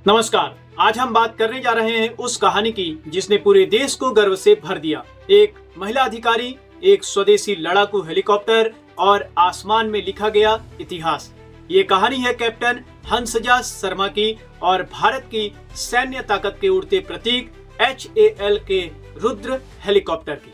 नमस्कार। आज हम बात करने जा रहे हैं उस कहानी की जिसने पूरे देश को गर्व से भर दिया। एक महिला अधिकारी, एक स्वदेशी लड़ाकू हेलीकॉप्टर और आसमान में लिखा गया इतिहास। ये कहानी है कैप्टन हंसजा शर्मा की और भारत की सैन्य ताकत के उड़ते प्रतीक HAL के रुद्र हेलीकॉप्टर की।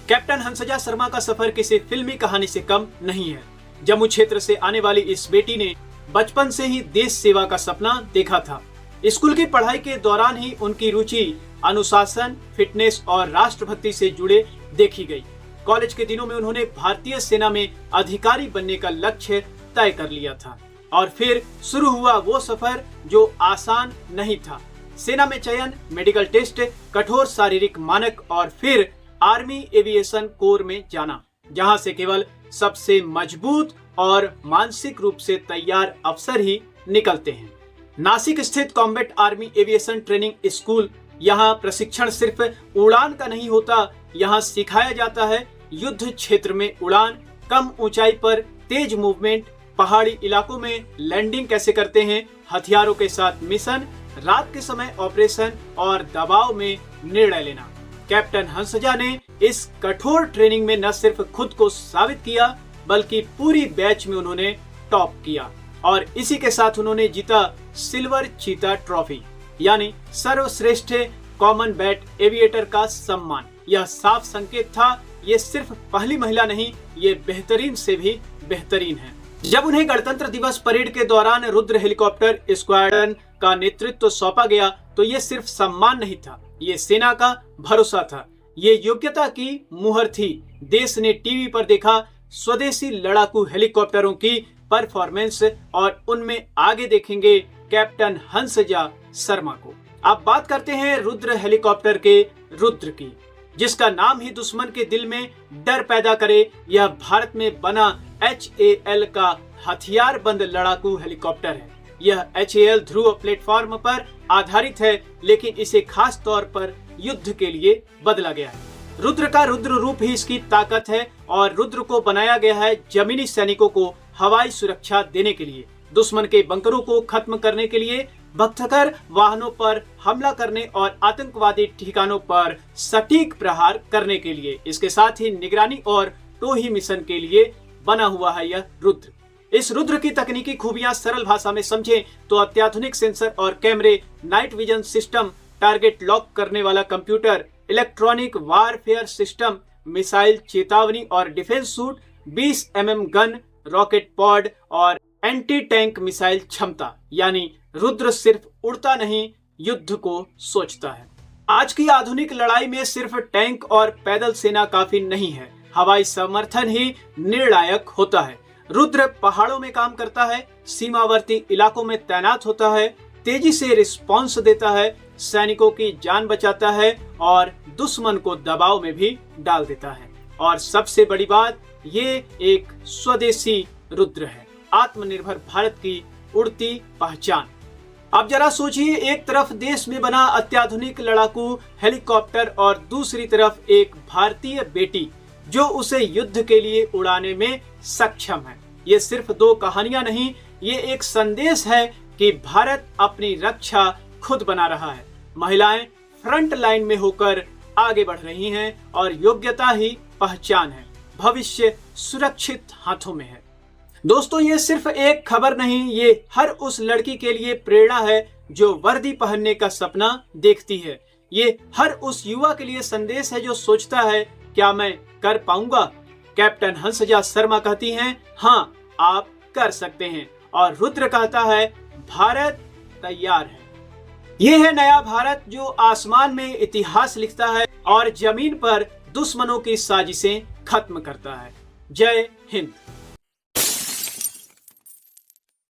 कैप्टन हंसजा शर्मा का सफर किसी फिल्मी कहानी से कम नहीं है। जम्मू क्षेत्र से आने वाली इस बेटी ने बचपन से ही देश सेवा का सपना देखा था। स्कूल की पढ़ाई के दौरान ही उनकी रुचि अनुशासन, फिटनेस और राष्ट्रभक्ति से जुड़े देखी गई। कॉलेज के दिनों में उन्होंने भारतीय सेना में अधिकारी बनने का लक्ष्य तय कर लिया था और फिर शुरू हुआ वो सफर जो आसान नहीं था। सेना में चयन, मेडिकल टेस्ट, कठोर शारीरिक मानक और फिर आर्मी एविएशन कोर में जाना, जहां से केवल सबसे मजबूत और मानसिक रूप से तैयार अफसर ही निकलते हैं। नासिक स्थित combat army aviation training school, यहाँ प्रशिक्षण सिर्फ उड़ान का नहीं होता, यहाँ सिखाया जाता है युद्ध क्षेत्र में उड़ान, कम ऊंचाई पर तेज मूवमेंट, पहाड़ी इलाकों में लैंडिंग कैसे करते हैं, हथियारों के साथ मिशन, रात के समय ऑपरेशन और दबाव में निर्णय लेना। कैप्टन हंसजा ने इस कठोर ट्रेनिंग में न सिर्फ खुद को साबित किया बल्कि पूरी बैच में उन्होंने टॉप किया और इसी के साथ उन्होंने जीता सिल्वर चीता ट्रॉफी, यानी सर्वश्रेष्ठ कॉम्बैट एविएटर का सम्मान। यह साफ संकेत था, ये सिर्फ पहली महिला नहीं, ये बेहतरीन से भी बेहतरीन है। जब उन्हें गणतंत्र दिवस परेड के दौरान रुद्र हेलीकॉप्टर स्क्वाड्रन का नेतृत्व सौंपा गया तो ये सिर्फ सम्मान नहीं था, ये सेना का भरोसा था, ये योग्यता की मुहर थी। देश ने टीवी पर देखा स्वदेशी लड़ाकू हेलीकॉप्टरों की परफॉर्मेंस और उनमें आगे देखेंगे कैप्टन हंसजा शर्मा को। अब बात करते हैं रुद्र हेलीकॉप्टर के रुद्र की, जिसका नाम ही दुश्मन के दिल में डर पैदा करे। यह भारत में बना HAL का हथियार बंद लड़ाकू हेलीकॉप्टर है। यह HAL ध्रुव प्लेटफॉर्म पर आधारित है, लेकिन इसे खास तौर पर युद्ध के लिए बदला गया है। रुद्र का रुद्र रूप ही इसकी ताकत है और रुद्र को बनाया गया है जमीनी सैनिकों को हवाई सुरक्षा देने के लिए, दुश्मन के बंकरों को खत्म करने के लिए, भक्तकर वाहनों पर हमला करने और आतंकवादी ठिकानों पर सटीक प्रहार करने के लिए। इसके साथ ही निगरानी और टोही मिशन के लिए बना हुआ है यह रुद्र। इस रुद्र की तकनीकी खूबियां सरल भाषा में समझें तो अत्याधुनिक सेंसर और कैमरे, night vision system, target lock करने वाला computer, electronic warfare system, missile चेतावनी और defence suit, 20 mm gun, rocket pod और एंटी टैंक मिसाइल क्षमता, यानी रुद्र सिर्फ उड़ता नहीं, युद्ध को सोचता है। आज की आधुनिक लड़ाई में सिर्फ टैंक और पैदल सेना काफी नहीं है, हवाई समर्थन ही निर्णायक होता है। रुद्र पहाड़ों में काम करता है, सीमावर्ती इलाकों में तैनात होता है, तेजी से रिस्पॉन्स देता है, सैनिकों की जान बचाता है और दुश्मन को दबाव में भी डाल देता है। और सबसे बड़ी बात, ये एक स्वदेशी रुद्र है, आत्मनिर्भर भारत की उड़ती पहचान। अब जरा सोचिए, एक तरफ देश में बना अत्याधुनिक लड़ाकू हेलीकॉप्टर और दूसरी तरफ एक भारतीय बेटी जो उसे युद्ध के उड़ाने लिए उड़ाने में सक्षम है। ये सिर्फ दो कहानियां नहीं, ये एक संदेश है कि भारत अपनी रक्षा खुद बना रहा है। महिलाएं फ्रंट लाइन में होकर आगे बढ़ रही हैं और योग्यता ही पहचान है। भविष्य सुरक्षित हाथों में है। दोस्तों, ये सिर्फ एक खबर नहीं, ये हर उस लड़की के लिए प्रेरणा है जो वर्दी पहनने का सपना देखती है। ये हर उस युवा के लिए संदेश है जो सोचता है, क्या मैं कर पाऊंगा? कैप्टन हंसजा शर्मा कहती हैं, हाँ आप कर सकते हैं। और रुद्र कहता है, भारत तैयार है। ये है नया भारत जो आसमान में इतिहास लिखता है और जमीन पर दुश्मनों की साजिशें खत्म करता है। जय हिंद।